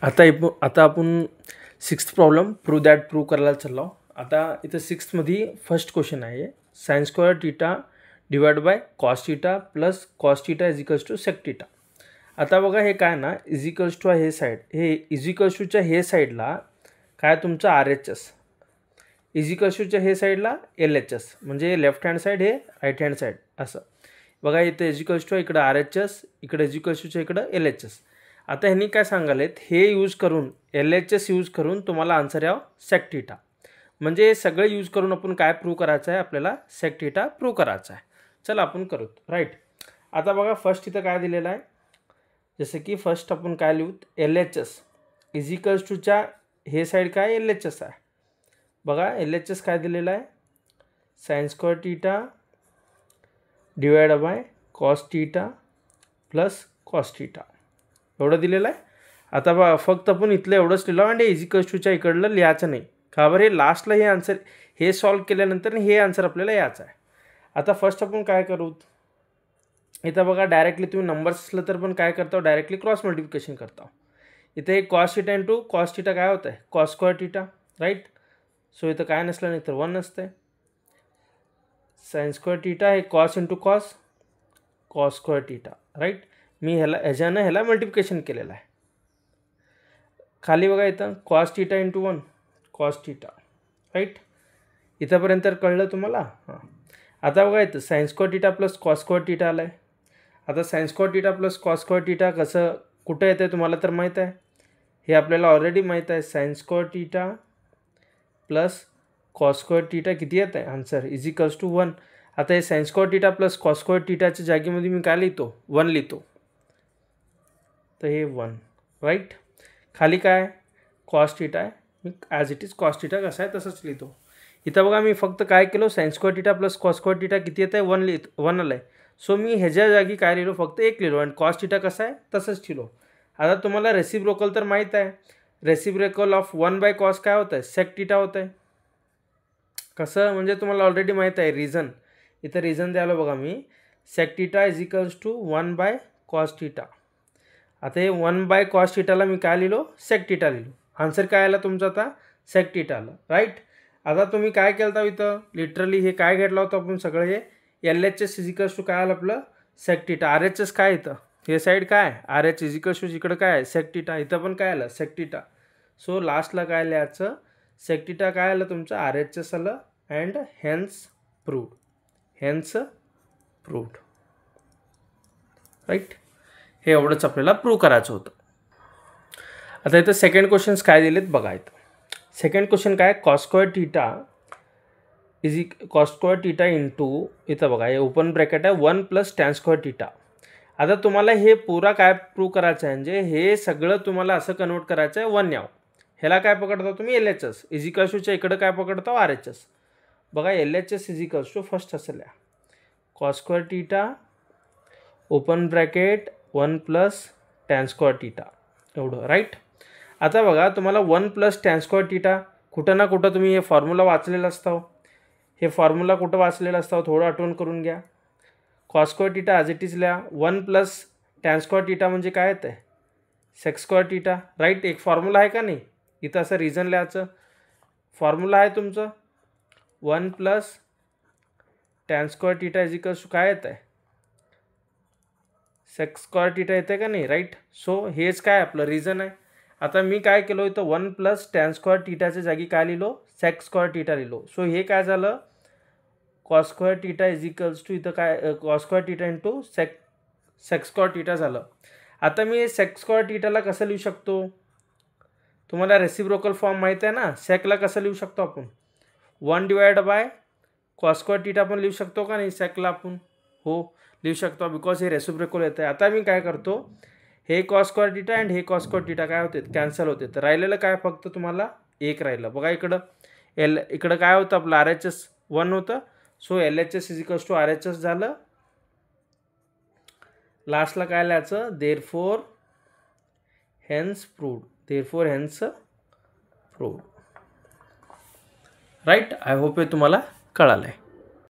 आता आपण sixth problem prove करायला चाललो. आता इथं सिक्स्थमध्ये फर्स्ट क्वेश्चन आहे sine square theta divide by cos theta plus cos theta is equals to sec theta. आता बघा हे काय ना इज इक्वल्स टू हे साईड, हे इज इक्वल्स टूच्या हे साईडला काय तुमचं R H S, is equals टूच्या हे साईडला एल एच एस, म्हणजे लेफ्ट हँड साईड हे राईट हँड साईड असं. बघा इथं इज इक्वल्स टू इकडं आर एच एस, इकडं इज इक्वल्स टूच्या इकडं एल एच एस. आता ह्यांनी काय सांगालेत हे यूज करून एल एच एस यूज करून तुम्हाला आन्सर यावं सेक टीटा. म्हणजे सगळं यूज करून आपण काय प्रूव्ह करायचं आहे, आपल्याला सेक टीटा प्रूव्ह करायचा आहे. चला आपण करू राईट. आता बघा फर्स्ट इथं काय दिलेलं आहे, जसं की फर्स्ट आपण काय लिहू L H S is equals टूच्या हे साईड काय एल एच एस आहे. बघा एल एच एस काय दिलेलं आहे sine square theta divide by cos theta plus cos theta एवढं दिलेलं आहे. आता बघा फक्त आपण इथलं एवढंच लिहिलं आणि इज इक्वल्स टूच्या इकडलं लिहायचं नाही का बरं, हे लास्टला हे आन्सर हे सॉल्व केल्यानंतर हे आन्सर आपल्याला यायचं आहे. आता फर्स्ट आपण काय करू इथं बघा डायरेक्टली तुम्ही नंबर्स असलं तर पण काय करता डायरेक्टली क्रॉस मल्टिप्लिकेशन करता. इथे cos theta into cos theta काय होतं आहे cos square theta right. So इथं काय नसलं नाही तर 1 नसतं. साइन स्क्वेअर टीटा हे cos into cos cos square theta right. मी ह्याला मल्टिप्लिकेशन केलेलं आहे. खाली बघा इथं cos theta into 1 cos theta right. इथंपर्यंत कळलं तुम्हाला. हां आता बघा इथं sine square theta plus cos square theta आलं आहे. आता sine square theta plus cos square theta कसं कुठं येतं तुम्हाला तर माहीत आहे, हे आपल्याला ऑलरेडी माहीत आहे. Sine square theta plus cos square theta किती येत आहे आन्सर इज इक्वल्स टू 1. आता हे sine square theta plus cos square टीटाच्या जागेमध्ये मी काय लिहितो 1 लिहितो, तर हे 1 राईट. खाली काय कॉस टीटा आहे, मी as it is cos theta कसं आहे तसंच लिहितो. इथं बघा मी फक्त काय केलो sign square theta plus cos square theta किती येत आहे 1 आलं आहे. सो मी ह्याच्या जागी काय लिहिलो फक्त 1 लिहिलो आणि कॉस टीटा कसं आहे तसंच ठेवलो. आता तुम्हाला रेसिप्रोकल तर माहीत आहे, रेसिप्रोकल ऑफ 1 बाय कॉस काय होतं आहे सेक टीटा होतं आहे. कसं म्हणजे तुम्हाला ऑलरेडी माहीत आहे रिझन. इथं रिझन द्यायला बघा मी sec theta is equals to 1 by cos theta. आता हे 1 बाय कॉस टीटाला मी काय लिहिलो सेक टीटा लिहिलो. आन्सर काय आला तुमचं आता सेक टीटा आलं राईट. आता तुम्ही काय केलं तर इथं लिटरली हे काय घेतलं होतं आपण सगळं हे L H S is equals to काय आलं आपलं sec theta. R H S काय येतं हे साईड काय R H is equals to इकडं काय आहे सेक टीटा, इथं पण काय आलं सेक टीटा. सो लास्टला काय लिहायचं सेक टीटा काय आलं तुमचं आर एच एस आलं अँड हेन्स प्रूव्ड राईट. हे एवढंच आपल्याला प्रूव्ह करायचं होतं. आता इथं सेकंड क्वेश्चन्स काय दिलेत बघा. इथं सेकंड क्वेश्चन काय कॉस स्क्वेअर टीटा इंटू इथं बघा हे ओपन ब्रॅकेट आहे 1 प्लस टॅन स्क्वेअर टीटा. आता तुम्हाला हे पुरा काय प्रूव्ह करायचं आहे म्हणजे हे सगळं तुम्हाला असं कन्वर्ट करायचं आहे 1 याव. ह्याला काय पकडता तुम्ही L H S is equals टूच्या इकडं काय पकडता आर एच एस. बघा L H S is equals to first असं लिहा cos square theta open bracket 1 plus tan square theta एवढं राईट. आता बघा तुम्हाला 1 प्लस टॅन स्क्वेअर टीटा कुठं ना कुठं तुम्ही हे फॉर्म्युला वाचलेलं असतं. हे फॉर्म्युला कुठं वाचलेलं असतं थोडं आठवण करून घ्या. Cos square theta as it is लिहा 1 प्लस टॅन स्क्वेअर टीटा म्हणजे काय येतं आहे सेक स्क्वेअर टीटा राईट. एक फॉर्म्युला आहे का नाही इथं असं रिझन लिहायचं. फॉर्म्युला आहे तुमचं 1 plus tan square theta is equals to काय येतं आहे सेक स्क्वेअर टीटा येते का नाही राईट. सो हेच काय आपलं रिझन आहे. आता मी काय केलो इथं 1 प्लस टॅन स्क्वेअर टीटाच्या जागी काय लिहिलो सेक स्क्वेअर टीटा लिहिलो. सो हे काय झालं cos square theta is equals to इथं काय cos square theta into sec square theta झालं. आता मी सेक स्क्वेअर टीटाला कसं लिहू शकतो तुम्हाला रेसिप्रोकल फॉर्म माहीत आहे ना. सेकला कसं लिहू शकतो आपण 1 divide by cos square theta पण लिहू शकतो का नाही सेकला आपण, हो लिहू शकतो बिकॉज हे रेसिप्रोकल येतं आहे. आता मी काय करतो हे कॉस स्क्वेअर टीटा अँड हे कॉस स्क्वेअर टीटा काय होते कॅन्सल होते. तर राहिलेलं काय फक्त तुम्हाला 1 राहिलं. बघा इकडं इकडं काय होतं आपलं आर एच एस 1 होतं. So L H S is equals to R H S झालं. लास्टला काय लिहायचं therefore hence proved right. I hope हे तुम्हाला कळालं आहे.